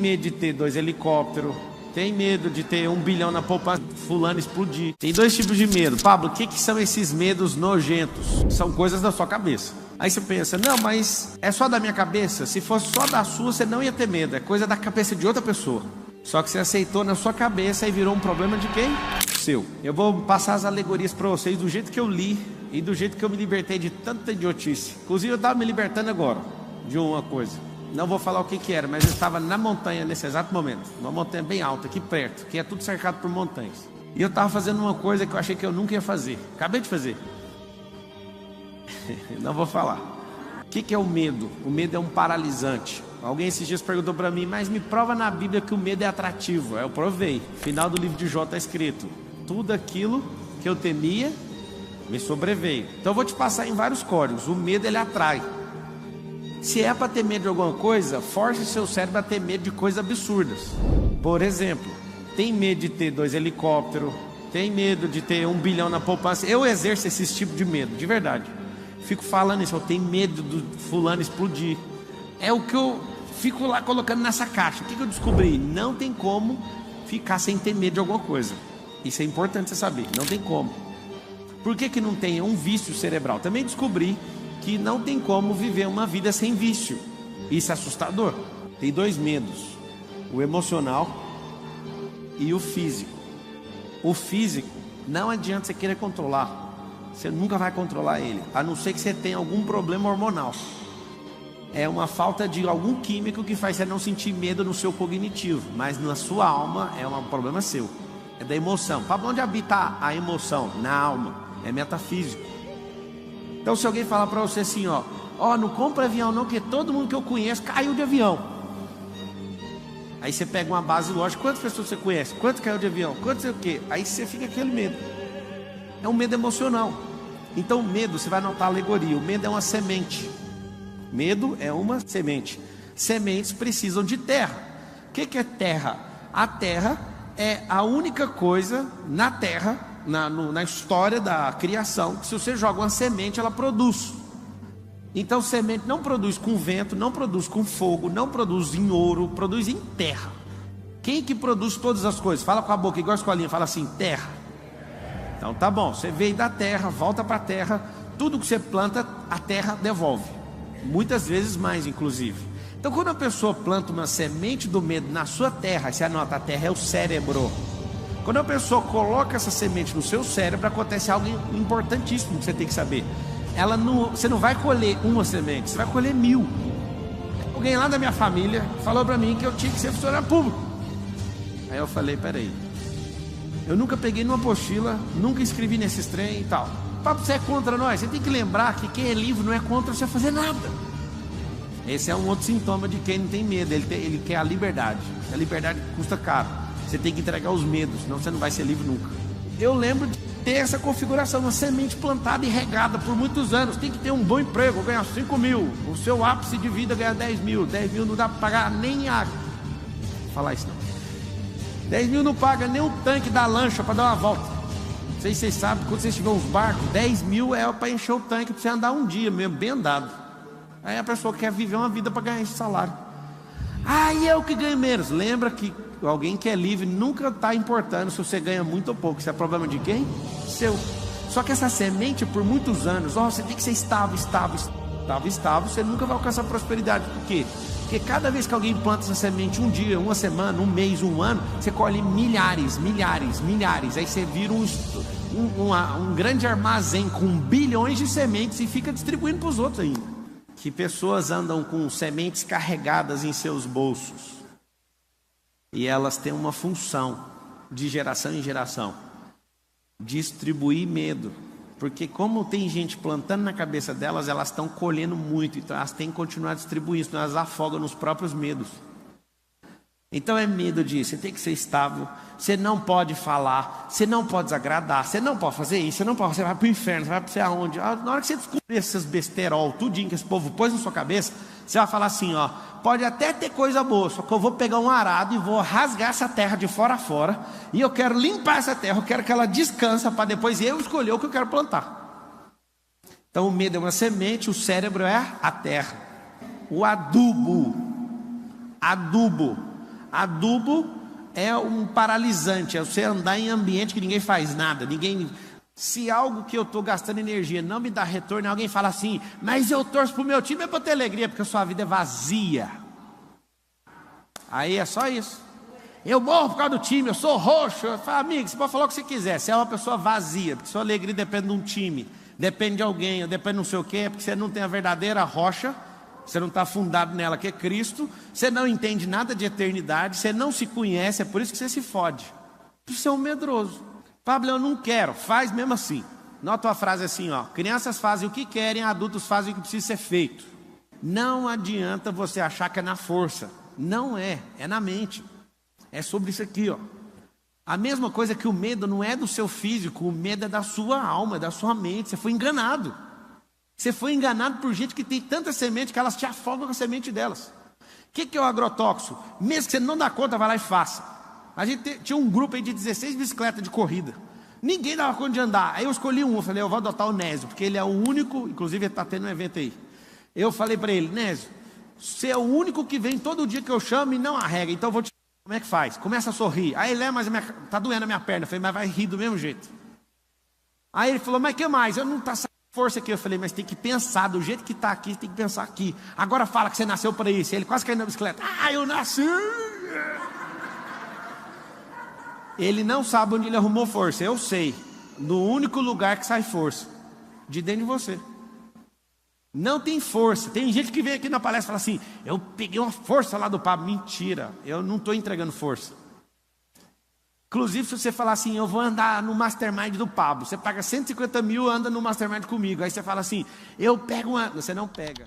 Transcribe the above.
medo de ter 2 helicópteros, tem medo de ter 1 bilhão na poupança, fulano explodir. Tem 2 tipos de medo. Pablo, o que são esses medos nojentos? São coisas da sua cabeça. Aí você pensa, não, mas é só da minha cabeça? Se fosse só da sua, você não ia ter medo. É coisa da cabeça de outra pessoa. Só que você aceitou na sua cabeça e virou um problema de quem? Seu. Eu vou passar as alegorias para vocês do jeito que eu li e do jeito que eu me libertei de tanta idiotice. Inclusive eu estava me libertando agora de uma coisa. Não vou falar o que era, mas eu estava na montanha nesse exato momento. Uma montanha bem alta, aqui perto, que é tudo cercado por montanhas. E eu estava fazendo uma coisa que eu achei que eu nunca ia fazer. Acabei de fazer. Não vou falar. O que é o medo? O medo é um paralisante. Alguém esses dias perguntou para mim, mas me prova na Bíblia que o medo é atrativo. Eu provei. Final do livro de Jó está escrito: tudo aquilo que eu temia me sobreveio. Então eu vou te passar em vários códigos. O medo, ele atrai. Se é para ter medo de alguma coisa, force seu cérebro a ter medo de coisas absurdas. Por exemplo, tem medo de ter 2 helicópteros, tem medo de ter 1 bilhão na poupança. Eu exerço esse tipo de medo, de verdade. Fico falando isso, eu tenho medo do fulano explodir. É o que eu fico lá colocando nessa caixa. O que eu descobri? Não tem como ficar sem ter medo de alguma coisa. Isso é importante você saber, não tem como. Por que não tem? É um vício cerebral. Também descobri que não tem como viver uma vida sem vício. Isso é assustador. Tem 2 medos: o emocional e o físico. O físico, não adianta você querer controlar. Você nunca vai controlar ele, a não ser que você tenha algum problema hormonal. É uma falta de algum químico que faz você não sentir medo no seu cognitivo, mas na sua alma é um problema seu. É da emoção. Para onde habita a emoção? Na alma. É metafísico. Então se alguém falar para você assim, ó, não compra avião não, porque todo mundo que eu conheço caiu de avião. Aí você pega uma base lógica, quantas pessoas você conhece? Quantos caiu de avião? Quantos sei o quê? Aí você fica aquele medo. É um medo emocional. Então o medo, você vai notar a alegoria, o medo é uma semente. Medo é uma semente. Sementes precisam de terra. O que é terra? A terra é a única coisa na terra, na história da criação, que se você joga uma semente, ela produz. Então semente não produz com vento, não produz com fogo, não produz em ouro, produz em terra. Quem que produz todas as coisas? Fala com a boca, igual a escolinha, fala assim, terra. Então tá bom, você veio da terra, volta para a terra. Tudo que você planta, a terra devolve. Muitas vezes mais, inclusive. Então quando a pessoa planta uma semente do medo na sua terra, você anota, a terra é o cérebro. Quando a pessoa coloca essa semente no seu cérebro, acontece algo importantíssimo que você tem que saber. Você não vai colher uma semente, você vai colher 1000. Alguém lá da minha família falou para mim que eu tinha que ser funcionário público. Aí eu falei, peraí, eu nunca peguei numa apostila, nunca escrevi nesses trem e tal. Papo, você é contra nós? Você tem que lembrar que quem é livre não é contra você fazer nada. Esse é um outro sintoma de quem não tem medo. Ele quer a liberdade. A liberdade custa caro. Você tem que entregar os medos, senão você não vai ser livre nunca. Eu lembro de ter essa configuração, uma semente plantada e regada por muitos anos. Tem que ter um bom emprego, ganhar 5 mil. O seu ápice de vida ganhar 10 mil. 10 mil não dá para pagar nem a... Vou falar isso não. 10 mil não paga nem o tanque da lancha para dar uma volta. Não sei se vocês sabem, quando vocês tiverem uns barcos, 10 mil é para encher o tanque para você andar um dia mesmo, bem andado. Aí a pessoa quer viver uma vida para ganhar esse salário. E eu que ganho menos. Lembra que alguém que é livre nunca está importando se você ganha muito ou pouco. Isso é problema de quem? Seu. Só que essa semente, por muitos anos, você tem que ser estável, você nunca vai alcançar prosperidade. Por quê? Porque cada vez que alguém planta essa semente, um dia, uma semana, um mês, um ano, você colhe milhares. Aí você vira um grande armazém com bilhões de sementes e fica distribuindo para os outros ainda. Que pessoas andam com sementes carregadas em seus bolsos. E elas têm uma função de geração em geração: distribuir medo. Porque como tem gente plantando na cabeça delas, elas estão colhendo muito. Então elas têm que continuar distribuindo, senão elas afogam nos próprios medos. Então é medo disso. Você tem que ser estável. Você não pode falar. Você não pode desagradar. Você não pode fazer isso. Você vai para o inferno. Você vai para você aonde? Na hora que você descobrir esses besterol, tudinho que esse povo pôs na sua cabeça, você vai falar assim, pode até ter coisa boa, só que eu vou pegar um arado e vou rasgar essa terra de fora a fora, e eu quero limpar essa terra, eu quero que ela descanse para depois eu escolher o que eu quero plantar. Então o medo é uma semente, o cérebro é a terra. O adubo. Adubo é um paralisante, é você andar em ambiente que ninguém faz nada, se algo que eu estou gastando energia não me dá retorno, alguém fala assim, mas eu torço para o meu time, é para ter alegria, porque a sua vida é vazia. Aí é só isso. Eu morro por causa do time, eu sou roxo. Eu falo, amigo, você pode falar o que você quiser, você é uma pessoa vazia, porque sua alegria depende de um time, depende de alguém, depende de não sei o quê, porque você não tem a verdadeira rocha, você não está fundado nela, que é Cristo, você não entende nada de eternidade, você não se conhece, é por isso que você se fode. Você é um medroso. Pablo, eu não quero, faz mesmo assim. Nota a frase assim, ó: crianças fazem o que querem, adultos fazem o que precisa ser feito. Não adianta você achar que é na força. Não é, é na mente. É sobre isso aqui, ó. A mesma coisa que o medo não é do seu físico, o medo é da sua alma, é da sua mente. Você foi enganado. Você foi enganado por gente que tem tanta semente que elas te afogam com a semente delas. O que é o agrotóxico? Mesmo que você não dá conta, vai lá e faça. A gente tinha um grupo aí de 16 bicicletas de corrida. Ninguém dava conta de andar. Aí eu escolhi um, eu falei, eu vou adotar o Nésio, porque ele é o único, inclusive ele está tendo um evento aí. Eu falei para ele, Nésio, você é o único que vem todo dia que eu chamo e não arrega, então eu vou te ensinar como é que faz. Começa a sorrir. Aí ele, mas tá doendo a minha perna. Eu falei, mas vai rir do mesmo jeito. Aí ele falou, mas que mais? Eu não tá saindo força aqui. Eu falei, mas tem que pensar, do jeito que está aqui, tem que pensar aqui. Agora fala que você nasceu para isso. Ele quase caiu na bicicleta. Eu nasci. Ele não sabe onde ele arrumou força, eu sei. No único lugar que sai força, de dentro de você. Não tem força. Tem gente que vem aqui na palestra e fala assim, eu peguei uma força lá do Pablo. Mentira, eu não estou entregando força. Inclusive se você falar assim, eu vou andar no mastermind do Pablo, você paga 150 mil, anda no mastermind comigo. Aí você fala assim, eu pego uma... Você não pega.